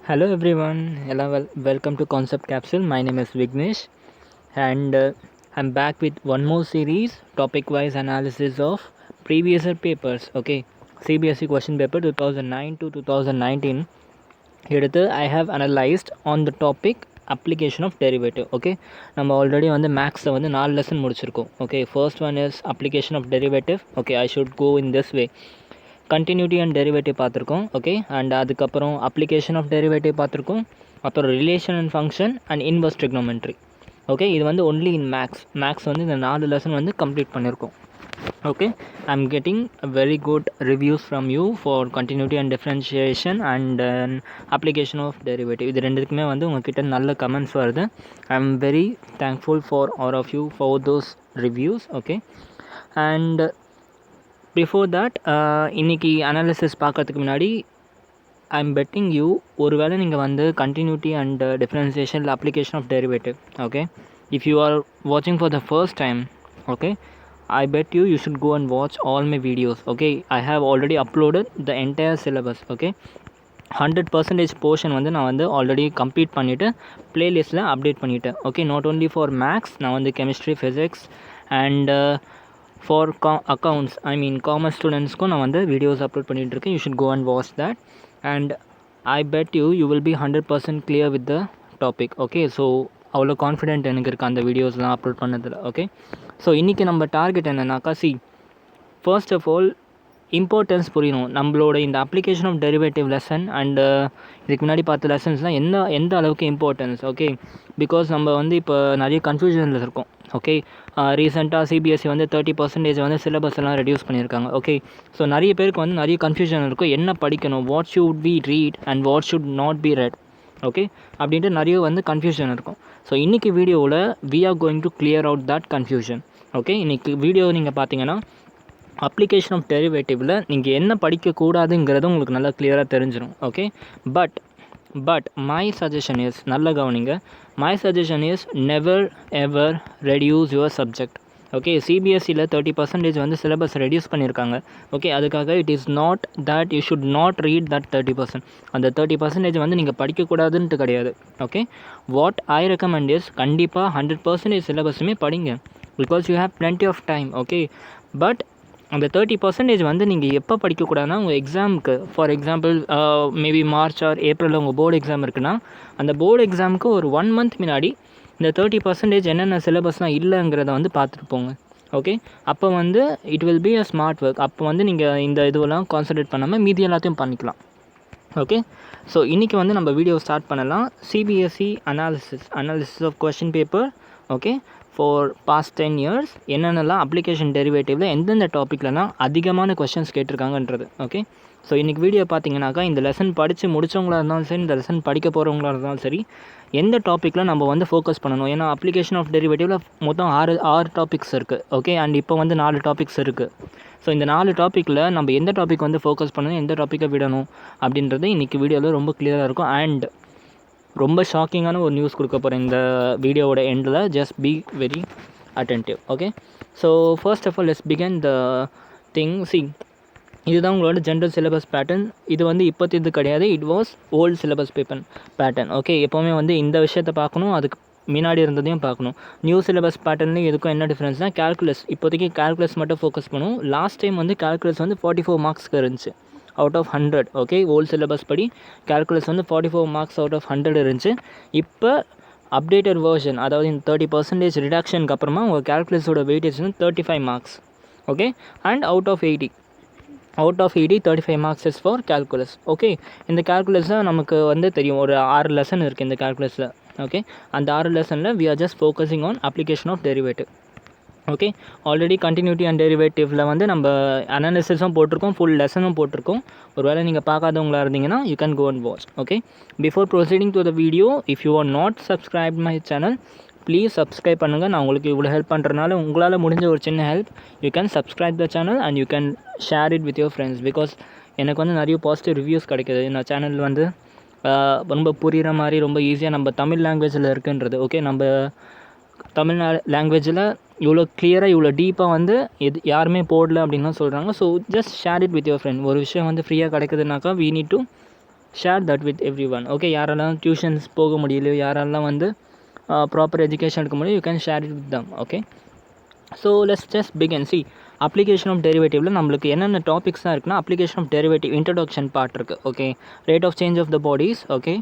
Hello everyone, welcome to Concept Capsule. My name is Vignesh and I'm back with one more series, topic wise analysis of previous year papers. Okay, CBSE question paper 2009 to 2019. Here I have analyzed on the topic application of derivative. Okay, நம்ம already வந்து மேக்ஸில் வந்து 4 lesson முடிச்சிருக்கோம். Okay, first one is application of derivative. Okay, I should go in this way. Continuity and derivative பார்த்துருக்கோம். Okay, and அதுக்கப்புறம் application of derivative பார்த்துருக்கோம். அப்புறம் relation and function and inverse trigonometry. Okay, இது வந்து ஒன்லி இன் மேக்ஸ் வந்து இந்த 4 lesson வந்து complete பண்ணியிருக்கோம். Okay, I am getting very good reviews from you for continuity and differentiation and application of derivative. இது ரெண்டுக்குமே வந்து உங்ககிட்ட நல்ல கமெண்ட்ஸ் வருது. I am very thankful for all of you for those reviews. Okay, and before that இன்றைக்கி analysis பார்க்கறதுக்கு முன்னாடி I am bedding you, ஒரு வேளை நீங்கள் வந்து கண்டினியூட்டி அண்ட் டிஃப்ரென்சியேஷன் இல்லை application of derivative, okay, if you are வாட்சிங் for the first time, okay, I bet you should go and watch all my videos. Okay, I have already uploaded the entire syllabus. Okay, 100% portion வந்து நான் வந்து already complete பண்ணிவிட்டு ப்ளேலிஸ்ட்டில் update பண்ணிவிட்டேன். Okay, not only for maths, நான் வந்து chemistry, physics and for accounts, I mean commerce ஸ்டூடெண்ட்ஸ்க்கும் நான் வந்து வீடியோஸ் அப்லோட் பண்ணிகிட்ருக்கேன். You should go and watch that and I bet you will be 100% clear with the topic. Okay, so அவ்வளோ confident எனக்கு இருக்குது அந்த வீடியோஸ்லாம் அப்லோட் பண்ணதில். ஓகே, ஸோ இன்றைக்கி நம்ம டார்கெட் என்னென்னாக்கா, ஃபர்ஸ்ட் ஆஃப் ஆல் இம்பார்ட்டன்ஸ் புரியணும் நம்மளோட இந்த application of derivative lesson and இதுக்கு முன்னாடி பார்த்த லெசன்ஸ்லாம் எந்த அளவுக்கு இம்பார்ட்டன்ஸ். ஓகே, பிகாஸ் நம்ம வந்து இப்போ நிறைய கன்ஃபியூஷனில் இருக்கோம். ஓகே, ரீசெண்டாக சிபிஎஸ்சி வந்து 30% வந்து சிலபஸ் எல்லாம் ரெடியூஸ் பண்ணியிருக்காங்க. ஓகே, ஸோ நிறைய பேருக்கு வந்து நிறைய கன்ஃபியூஷன் இருக்கும், என்ன படிக்கணும், what should be read and what should not be read. Okay, அப்படின்ட்டு நிறைய வந்து கன்ஃபியூஷன் இருக்கும். ஸோ இன்றைக்கி வீடியோவில் we are going to clear out that confusion. Okay, இன்றைக்கி வீடியோ நீங்கள் பார்த்தீங்கன்னா அப்ளிகேஷன் ஆஃப் டெரிவேட்டிவில் நீங்கள் என்ன படிக்கக்கூடாதுங்கிறது உங்களுக்கு நல்லா கிளியராக தெரிஞ்சிடும். Okay, but my suggestion is, நல்ல கவனிங்க, my suggestion is never ever reduce your subject. Okay, சிபிஎஸ்சியில் 30% வந்து சிலபஸ் ரெடியூஸ் பண்ணியிருக்காங்க. ஓகே, அதுக்காக it is not that you should not read that 30%. அந்த 30% வந்து நீங்கள் படிக்கக்கூடாதுன்ட்டு கிடையாது. Okay, what I recommend is, கண்டிப்பாக 100% சிலபஸுமே படிங்க, because you have plenty of time. Okay, but அந்த 30% வந்து நீங்கள் எப்போ படிக்கக்கூடாதுன்னா, உங்கள் எக்ஸாமுக்கு, for example maybe March R ஏப்ரலில் உங்கள் போர்டு எக்ஸாம் இருக்குன்னா, அந்த போர்டு எக்ஸாமுக்கு ஒரு 1 month முன்னாடி இந்த 30% என்னென்ன சிலபஸ்லாம் இல்லைங்கிறத வந்து பார்த்துட்டு போங்க. ஓகே, அப்போ வந்து it will be a smart work. அப்போ வந்து நீங்கள் இந்த இதுவெல்லாம் கான்சன்ட்ரேட் பண்ணாமல் மீதி எல்லாத்தையும் பண்ணிக்கலாம். ஓகே, ஸோ இன்றைக்கி வந்து நம்ம வீடியோ ஸ்டார்ட் பண்ணலாம். CBSE analysis of question paper. Okay, for past 10 years என்னென்னலாம் அப்ளிகேஷன் டெரிவேட்டிவில் எந்தெந்த டாப்பிக்லலாம் அதிகமான கொஷின்ஸ் கேட்டிருக்காங்கன்றது. ஓகே, ஸோ இன்றைக்கி வீடியோ பார்த்தீங்கன்னாக்கா, இந்த லெசன் படித்து முடித்தவங்களாக இருந்தாலும் சரி, இந்த லெசன் படிக்க போகிறவங்களாக இருந்தாலும் சரி, எந்த டாப்பிக்கில் நம்ம வந்து ஃபோக்கஸ் பண்ணணும். ஏன்னா அப்ளிகேஷன் ஆஃப் டெரிவேட்டிவில் மொத்தம் 6 டாபிக்ஸ் இருக்குது. ஓகே, அண்ட் இப்போ வந்து 4 டாபிக்ஸ் இருக்குது. ஸோ இந்த 4 டாப்பிக்கில் நம்ம எந்த டாபிக் வந்து ஃபோக்கஸ் பண்ணணும், எந்த டாப்பிக்கை விடணும் அப்படின்றது இன்றைக்கி வீடியோவில் ரொம்ப கிளியராக இருக்கும். அண்ட் ரொம்ப ஷாக்கிங்கான ஒரு நியூஸ் கொடுக்க போகிறேன் இந்த வீடியோவோட எண்டில். Just be very attentive. Okay, so first of all let's begin the thing. இதுதான் உங்களோட ஜென்ரல் சிலபஸ் பேட்டர்ன். இது வந்து இப்போது கிடையாது, it was old syllabus pattern. Okay, எப்போவுமே வந்து இந்த விஷயத்தை பார்க்கணும், அதுக்கு முன்னாடி இருந்ததையும் பார்க்கணும். நியூ சிலபஸ் பேட்டர்ன்லேயும் இதுக்கும் என்ன டிஃப்ரென்ஸ்னால், கேல்குலஸ், இப்போதைக்கு கேல்குலஸ் மட்டும் ஃபோக்கஸ் பண்ணுவோம். லாஸ்ட் டைம் வந்து கேல்குலஸ் வந்து 44 மார்க்ஸ்க்கு இருந்துச்சு out of 100. Okay, old syllabus படி கேல்குலஸ் வந்து 44 மார்க்ஸ் அவுட் ஆஃப் 100 இருந்துச்சு. இப்போ அப்டேட்டட் வேர்ஷன், அதாவது இந்த 30% ரிடக்ஷனுக்கு அப்புறமா உங்கள் கேல்குலஸோட வெயிட்டேஜ் வந்து 35 marks. Okay, and out of 80 35 marks is for calculus. Okay, இந்த கேல்குலஸில் நமக்கு வந்து தெரியும் ஒரு 6 லெசன் இருக்குது இந்த கேல்குலஸில். ஓகே, அந்த 6 லெசனில் we are just focusing on application of derivative. Okay, already continuity and டெரிவேட்டிவில் வந்து நம்ம அனாலிசிஸும் போட்டிருக்கோம், ஃபுல் லெசனும் போட்டிருக்கோம். ஒரு வேளை நீங்கள் பார்க்காதவங்களாக இருந்தீங்கன்னா you can go and watch. Okay, before proceeding to the video, if you are not subscribe my channel, please subscribe பண்ணுங்கள். நான் உங்களுக்கு இவ்வளோ ஹெல்ப் பண்ணுறதுனால உங்களால் முடிஞ்ச ஒரு சின்ன help. You can subscribe the channel and you can share it with your friends. Because எனக்கு வந்து நிறைய பாசிட்டிவ் ரிவ்யூஸ் கிடைக்கிது. இந்த சேனல் வந்து ரொம்ப புரிகிற மாதிரி, ரொம்ப ஈஸியாக நம்ம தமிழ் லாங்குவேஜில் இருக்குன்றது. ஓகே, நம்ம தமிழ் லாங்குவேஜில் இவ்வளோ கிளியராக இவ்வளோ டீப்பாக வந்து யாருமே போடல அப்படின்னு தான் சொல்கிறாங்க. So just share it with your friend. ஒரு விஷயம் வந்து ஃப்ரீயாக கிடைக்குதுனாக்கா we need to share that with everyone. Okay, யாரெல்லாம் டியூஷன்ஸ் போக முடியலையோ, யாரெல்லாம் வந்து ப்ராப்பர் எஜுகேஷன் எடுக்க முடியும், you can share it with them. Okay, so let's just begin. See, application of டெரிவேட்டிவில் நம்மளுக்கு என்னென்ன டாபிக்ஸ் தான் இருக்குன்னா, application of derivative introduction part இருக்குது. Okay, rate of change of the bodies, okay,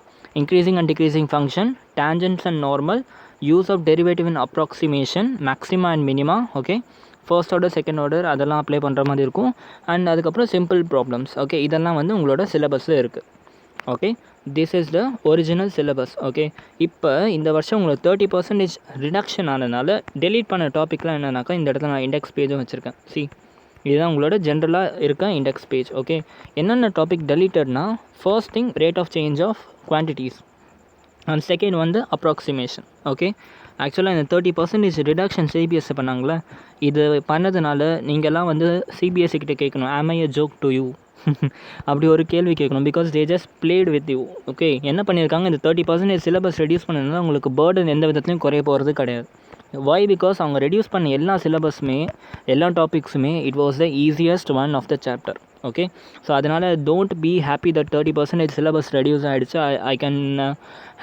increasing and decreasing function, tangents and normal, use of derivative in approximation, maxima and minima, okay, first order second order அதெல்லாம் apply பண்ணுற மாதிரி இருக்கும். And அதுக்கப்புறம் simple problems. Okay, இதெல்லாம் வந்து உங்களோட சிலபஸில் இருக்குது. Okay, this is the original syllabus. Okay, இப்போ இந்த வருஷம் உங்களுக்கு 30% ரிடக்ஷன் ஆனதுனால டெலீட் பண்ண டாப்பிக்லாம் என்னன்னாக்கா, இந்த இடத்துல நான் இண்டெக்ஸ் பேஜும் வச்சுருக்கேன். சி, இதுதான் உங்களோட ஜென்ரலாக இருக்க இண்டெக்ஸ் பேஜ். ஓகே, என்னென்ன டாபிக் டெலீட்டட்னா, first thing rate of change of quantities, and second வந்து அப்ராக்சிமேஷன். ஓகே, ஆக்சுவலாக இந்த 30% ரிடக்ஷன் சிபிஎஸ்சி பண்ணாங்களே, இது பண்ணதுனால நீங்கள்லாம் வந்து சிபிஎஸ்சி கிட்டே கேட்கணும், ஆம் ஐ எ ஜோக் டு யூ அப்படி ஒரு கேள்வி கேட்கணும். Because they just played with you. Okay, என்ன பண்ணியிருக்காங்க, இந்த 30% சிலபஸ் ரெடியூஸ் பண்ணதுனால உங்களுக்கு பேர்டன் எந்த விதத்துலையும் குறைய போகிறது கிடையாது. வை? பிகாஸ் அவங்க ரெடியூஸ் பண்ண எல்லா சிலபஸுமே, எல்லா டாபிக்ஸுமே, it was the easiest one of the chapter. Okay, so அதனால் don't be happy that 30% syllabus reduce ஆகிடுச்சு, ஐ கேன்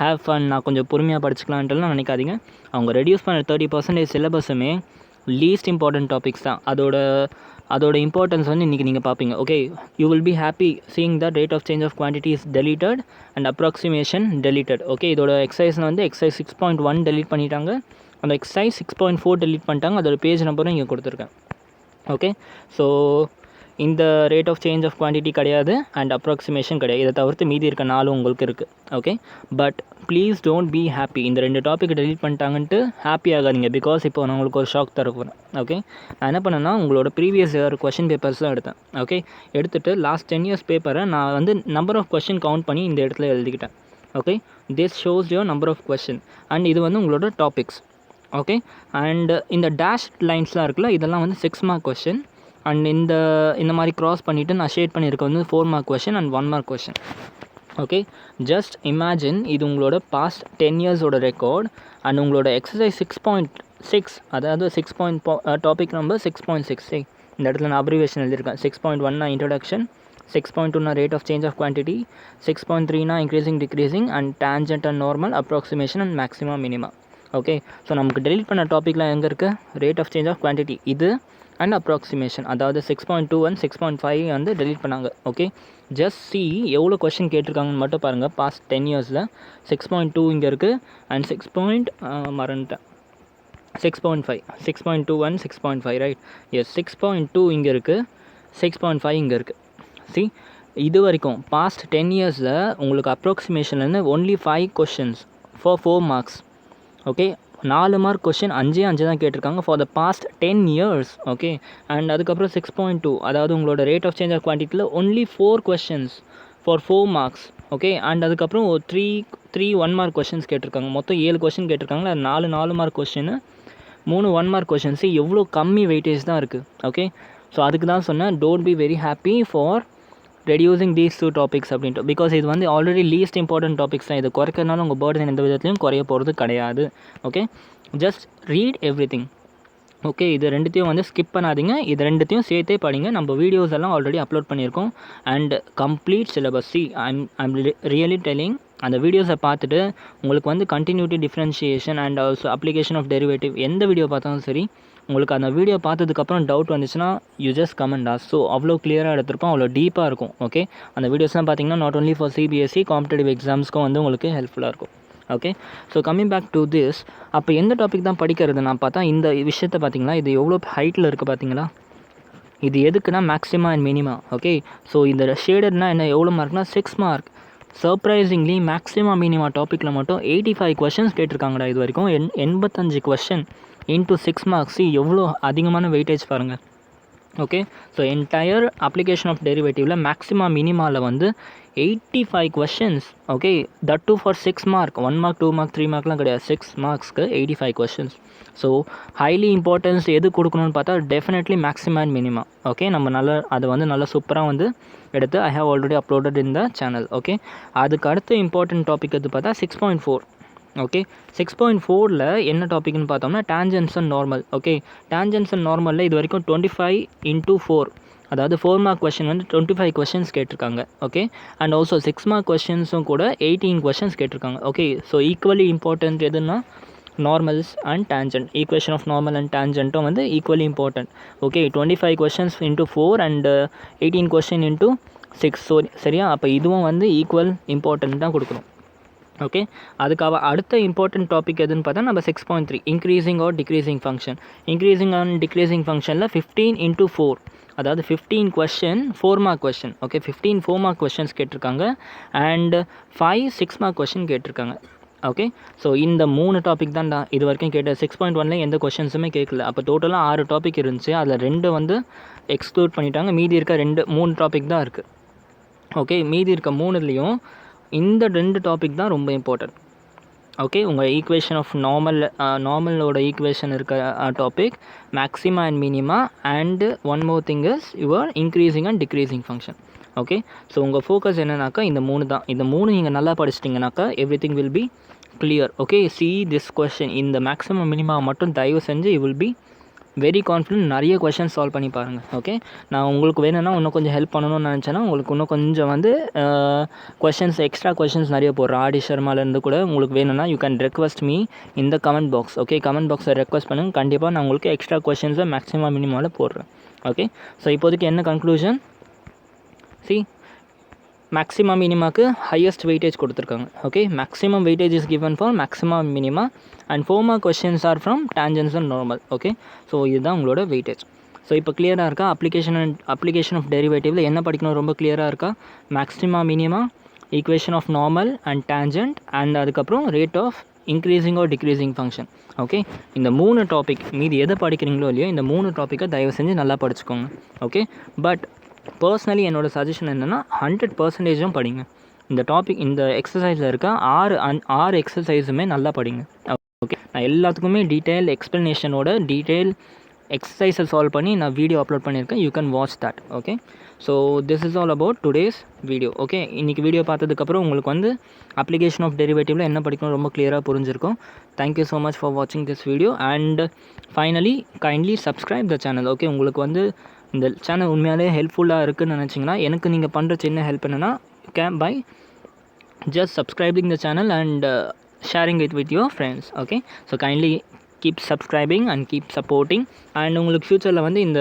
ஹேவ் ஃபன், நான் கொஞ்சம் பொறுமையாக படிச்சுக்கலான்ட்டுலாம் நினைக்காதீங்க. அவங்க ரெடியூஸ் பண்ண 30% சிலபஸுமே லீஸ்ட் இம்பார்ட்டன்ட் டாபிக்ஸ் தான். அதோட இம்பார்ட்டன்ஸ் வந்து இன்றைக்கி நீங்கள் பார்ப்பீங்க. Okay, you will be happy seeing the rate of change of quantity is deleted and approximation deleted. Okay, இதோட எக்ஸசைஸ் வந்து எக்ஸசைஸ் 6.1 டெலீட் பண்ணிட்டாங்க, அந்த எக்ஸசைஸ் 6.4 டெலீட் பண்ணிட்டாங்க. அதோட பேஜ் நம்பரும் இங்கே கொடுத்துருக்கேன். ஓகே, ஸோ இந்த rate of change of quantity கிடையாது அண்ட் அப்ராக்சிமேஷன் கிடையாது. இதை தவிர்த்து மீதி இருக்க 4 உங்களுக்கு இருக்குது. Okay, but please don't be happy. இந்த 2 டாபிக் டெலீட் பண்ணிட்டாங்கன்ட்டு ஹாப்பி ஆகாதீங்க. பிகாஸ் இப்போ நான் உங்களுக்கு ஒரு ஷாக் தர போகிறேன். ஓகே, நான் என்ன பண்ணேன்னா, உங்களோட ப்ரீவியஸ் இயர் கொஷின் பேப்பர்ஸ்லாம் எடுத்தேன். ஓகே, எடுத்துகிட்டு லாஸ்ட் 10 years பேப்பரை நான் வந்து நம்பர் ஆஃப் கொஷின் கவுண்ட் பண்ணி இந்த இடத்துல எழுதிக்கிட்டேன். Okay, this shows your number of question and இது வந்து உங்களோட டாபிக்ஸ். ஓகே, அண்ட் இந்த டேஷ் லைன்ஸ்லாம் இருக்குல்ல, இதெல்லாம் வந்து 6 mark கொஷின். அண்ட் இந்த மாதிரி க்ராஸ் பண்ணிவிட்டு நான் ஷேட் பண்ணியிருக்க வந்து 4 mark question and 1 mark question. Okay, just imagine இது உங்களோட பாஸ்ட் 10 yearsோட ரெக்கார்ட் அண்ட் உங்களோட எக்ஸசைஸ் 6.6, அதாவது டாபிக் நம்பர் 6.6. இந்த இடத்துல நான் அப்ரிவேஷன் எழுதியிருக்கேன். 6.1 introduction, 6.2 rate of change of quantity, 6.3 increasing decreasing and tangent and normal, approximation and maxima minima. Okay, so நமக்கு delete பண்ண டாப்பிக்லாம் எங்கே இருக்குது, rate of change of quantity இது அண்ட் அப்ராக்சிமேஷன், அதாவது 6.2 and 6.5 வந்து டெலீட் பண்ணாங்க. ஓகே, ஜஸ்ட் சி எவ்வளோ கொஷின் கேட்டிருக்காங்கன்னு மட்டும் பாருங்கள். பாஸ்ட் 10 yearsல 6.2 இங்கே இருக்குது அண்ட் 6.5 6.2 and 6.5 ரைட். எஸ், 6.2 இங்கே இருக்குது, 6.5 இங்கே இருக்குது. சி, இது வரைக்கும் பாஸ்ட் 10 yearsல உங்களுக்கு அப்ராக்சிமேஷன்லேருந்து only 5 questions for 4 marks. Okay, 4 mark question 5 தான் கேட்டிருக்காங்க for the past 10 years. Okay, and அதுக்கப்புறம் 6.2, அதாவது உங்களோட ரேட் ஆஃப் சேஞ்ச் ஆஃப் குவான்டிட்டியில் only 4 questions for 4 marks. Okay, and அதுக்கப்புறம் ஒரு 3 1 mark கொஷின்ஸ் கேட்டிருக்காங்க. மொத்தம் 7 கொஷின் கேட்டிருக்காங்க. 4 mark கொஷின், 3 1 mark கொஷின்ஸ். எவ்வளோ கம்மி வெயிட்டேஜ் தான் இருக்குது. ஓகே, ஸோ அதுக்கு தான் சொன்னேன், don't be very happy for reducing these 2 topics அப்படின்ட்டு. பிகாஸ் இது வந்து ஆல்ரெடி லீஸ்ட் இம்பார்ட்டன்ட் டாபிக்ஸ் தான். இது குறைக்கிறதுனால உங்கள் பேர்டன் எந்த விதத்துலையும் குறைய போகிறது கிடையாது. Okay, just read everything. Okay, இது 2த்தையும் வந்து ஸ்கிப் பண்ணாதீங்க, இது 2த்தையும் சேர்த்தே படிங்க. நம்ம வீடியோஸ் எல்லாம் ஆல்ரெடி அப்லோட் பண்ணியிருக்கோம் and complete syllabus. See, I'm really telling, அந்த வீடியோஸை பார்த்துட்டு உங்களுக்கு வந்து continuity, differentiation and also application of derivative எந்த வீடியோ பார்த்தாலும் சரி, உங்களுக்கு அந்த வீடியோ பார்த்ததுக்கப்புறம் டவுட் வந்துச்சுன்னா you just comment us. So அவ்வளோ கிளியராக எடுத்திருப்போம், அவ்வளோ டீப்பாக இருக்கும். ஓகே, அந்த வீடியோஸ்லாம் பார்த்தீங்கன்னா not only for CBSE competitive எக்ஸாம்ஸ்க்கும் வந்து உங்களுக்கு ஹெல்ப்ஃபுல்லாக இருக்கும். Okay, so coming back to this, அப்போ எந்த டாபிக் தான் படிக்கிறது நான் பார்த்தா, இந்த விஷயத்தை பார்த்தீங்களா, இது எவ்வளோ ஹைட்டில் இருக்குது பார்த்தீங்களா, இது எதுக்குன்னா maxima and minima. Okay, so இந்த ஷேடட்னா என்ன, எவ்வளோ மார்க்னா 6 mark. சர்ப்ரைசிங்லி மேக்ஸிமா மினிமா டாப்பிக்கில் மட்டும் 85 questions கேட்டிருக்காங்கடா இது வரைக்கும். 85 question இன்ட்டு 6 marks. எவ்வளோ அதிகமான வெயிட்டேஜ் பாருங்கள். Okay, so entire application of டெரிவேட்டிவில் மேக்ஸிமா மினிமாவில் வந்து 85 questions. Okay, that too for 6 mark. 1 mark 2 mark 3 markலாம் கிடையாது, 6 marksக்கு 85 questions. ஸோ ஹைலி இம்பார்ட்டன்ஸ் எது கொடுக்கணும்னு பார்த்தா definitely maxima and minima. Okay, நம்ம அதை வந்து நல்லா சூப்பராக வந்து எடுத்து I have already uploaded in the channel. Okay, அதுக்கு அடுத்த இம்பார்ட்டன்ட் டாபிக் எது பார்த்தா 6.4. ஓகே, 6.4ல் என்ன டாபிக்னு பார்த்தோம்னா tangents and normal. Okay, tangents and நார்மலில் இது வரைக்கும் 25 into 4, அதாவது 4 மார்க் கொஷின் வந்து 25 கொஷின்ஸ் கேட்டிருக்காங்க. ஓகே, அண்ட் ஆல்சோ 6 மார்க் கொஷின்ஸும் கூட 18 கொஷின்ஸ் கேட்டிருக்காங்க. ஓகே, ஸோ ஈக்குவலி இம்பார்ட்டன்ட் எதுன்னா normals and tangent, equation of normal and டேஞ்சன்ட்டும் வந்து equally important. Okay, 25 questions into 4 and 18 question into 6. So சரியா, அப்போ இதுவும் வந்து ஈக்குவல் இம்பார்ட்டன்ட் தான் கொடுக்கணும். ஓகே, அதுக்காக அடுத்த இம்பார்ட்டன்ட் டாபிக் எதுன்னு பார்த்தா நம்ம 6.3 increasing or decreasing function. Increasing and decreasing ஃபங்க்ஷனில் 15 இன்ட்டு 4, அதாவது 15 question 4 mark question. Okay, 15 4 mark questions கேட்டிருக்காங்க அண்ட் 5 6 மார்க் கொஷின் கேட்டிருக்காங்க. ஓகே, ஸோ இந்த 3 டாபிக் தான் இது வரைக்கும் கேட்ட 6.1ல எந்த கொஷின்ஸுமே கேட்கல. அப்போ டோட்டலாக 6 டாபிக் இருந்துச்சு, அதில் 2 வந்து எக்ஸ்க்ளூட் பண்ணிட்டாங்க, மீதி இருக்க 3 டாபிக் தான் இருக்குது. ஓகே, மீதி இருக்க 3லேயும் இந்த 2 டாபிக் தான் ரொம்ப இம்பார்ட்டன்ட். ஓகே, உங்கள் ஈக்குவேஷன் ஆஃப் நார்மலோட ஈக்குவேஷன் இருக்க topic, maxima and minima, and one more thing is your increasing and decreasing function. Okay, so உங்கள் ஃபோக்கஸ் என்னன்னாக்கா இந்த 3 தான். இந்த 3 நீங்கள் நல்லா படிச்சிட்டிங்கனாக்கா everything will be clear. Okay, see this question, இந்த மேக்ஸிமம் மினிமா மட்டும் தயவு செஞ்சு you will be very confident நிறைய கொஷின் சால்வ் பண்ணி பாருங்கள். ஓகே, நான் உங்களுக்கு வேணும்னா இன்னும் கொஞ்சம் ஹெல்ப் பண்ணணும்னு நினச்சேன்னா உங்களுக்கு இன்னும் கொஞ்சம் வந்து கொஷின்ஸ், எக்ஸ்ட்ரா கொஷின்ஸ் நிறைய போடுறேன். ஆடி ஷர்மாலேருந்து கூட உங்களுக்கு வேணும்னா யூ கேன் ரெக்வஸ்ட் மீ இந்த கமெண்ட் பாக்ஸ். ஓகே, கமெண்ட் பாக்ஸை ரெக்வஸ்ட் பண்ணுங்கள், கண்டிப்பாக நான் உங்களுக்கு எக்ஸ்ட்ரா கொஷின்ஸை மேக்ஸிமம் மினிமாவில் போடுறேன். ஓகே, ஸோ இப்போதைக்கு என்ன கன்க்ளூஷன், சி மேக்ஸிமம் மினிமாக்கு ஹையஸ்ட் வெயிட்டேஜ் கொடுத்துருக்காங்க. Okay, maximum weightage is given for maximum minima and 4 mark questions are from tangents and normal. Okay, so இதுதான் உங்களோட வெயிட்டேஜ். ஸோ இப்போ கிளியராக இருக்கா? அப்ளிகேஷன் ஆஃப் டெரிவேட்டிவில் என்ன படிக்கணும் ரொம்ப கிளியராக இருக்கா? Maxima minima, equation of normal and tangent, and அதுக்கப்புறம் rate of increasing or decreasing function. Okay, இந்த 3 டாபிக் மீதி எதை படிக்கிறீங்களோ இல்லையோ இந்த 3 டாப்பிக்கை தயவு செஞ்சு நல்லா படிச்சுக்கோங்க. ஓகே, பட் பர்சனலி என்னோடய சஜஷன் என்னென்னா 100% படிங்க. இந்த டாபிக், இந்த எக்ஸசைஸில் இருக்க 6 எக்ஸசைஸுமே நல்லா படிங்க. ஓகே, நான் எல்லாத்துக்குமே டீட்டெயில் எக்ஸ்ப்ளனேஷனோட டீட்டெயில் எக்ஸசைஸை சால்வ் பண்ணி நான் வீடியோ அப்லோட் பண்ணியிருக்கேன். You can watch that. Okay, so this is all about today's video. Okay, இன்றைக்கி வீடியோ பார்த்ததுக்கப்புறம் உங்களுக்கு வந்து அப்ளிகேஷன் ஆஃப் டெரிவேட்டிவில் என்ன படிக்கணும் ரொம்ப கிளியராக புரிஞ்சிருக்கும். தேங்க்யூ ஸோ மச் ஃபார் வாட்சிங் this video and finally kindly subscribe the channel. Okay, உங்களுக்கு வந்து இந்த சேனல் உண்மையாலே ஹெல்ப்ஃபுல்லாக இருக்குதுன்னு நினச்சிங்கன்னா எனக்கு நீங்கள் பண்ணுற சின்ன ஹெல்ப் என்னென்னா by just subscribing the channel and sharing it with your friends. Okay, so kindly keep subscribing and keep supporting and உங்களுக்கு ஃப்யூச்சரில் வந்து இந்த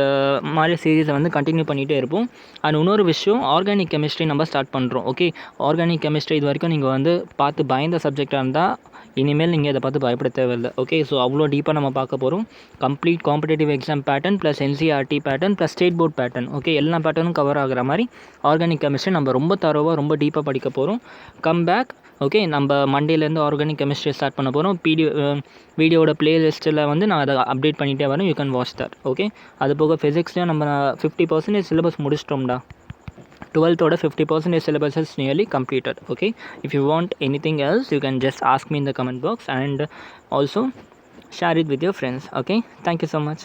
மாதிரி சீரீஸை வந்து கண்டினியூ பண்ணிகிட்டே இருப்போம். அண்ட் இன்னொரு விஷயம், ஆர்கானிக் கெமிஸ்ட்ரி நம்ம ஸ்டார்ட் பண்ணுறோம். ஓகே, ஆர்கானிக் கெமிஸ்ட்ரி இது வரைக்கும் நீங்கள் வந்து பார்த்து பயந்த சப்ஜெக்டாக இருந்தால் இனிமேல் நீங்கள் இதை பார்த்து பயப்பட தேவையில்லை. ஓகே, ஸோ அவ்வளோ டீப்பாக நம்ம பார்க்க போகிறோம். Complete competitive exam pattern plus NCERT pattern plus state board pattern. Okay, எல்லா பேட்டர்னும் கவர் ஆகிற மாதிரி ஆர்கானிக் கெமிஸ்ட்ரி நம்ம ரொம்ப தரோவாக ரொம்ப டீப்பாக படிக்க போகிறோம். Come back. ஓகே, நம்ம மண்டேலேருந்து ஆர்கானிக் கெமிஸ்ட்ரி ஸ்டார்ட் பண்ண போகிறோம். வீடியோட பிளேலிஸ்ட்டில் வந்து நான் அதை அப்டேட் பண்ணிகிட்டே வரேன். You can watch that. Okay, அது போக ஃபிசிக்ஸ்லேயும் நம்ம 50% syllabus முடிச்சிட்டோம்டா. 12th order 50% syllabus is nearly completed. Okay, if you want anything else you can just ask me in the comment box and also share it with your friends. Okay, thank you so much.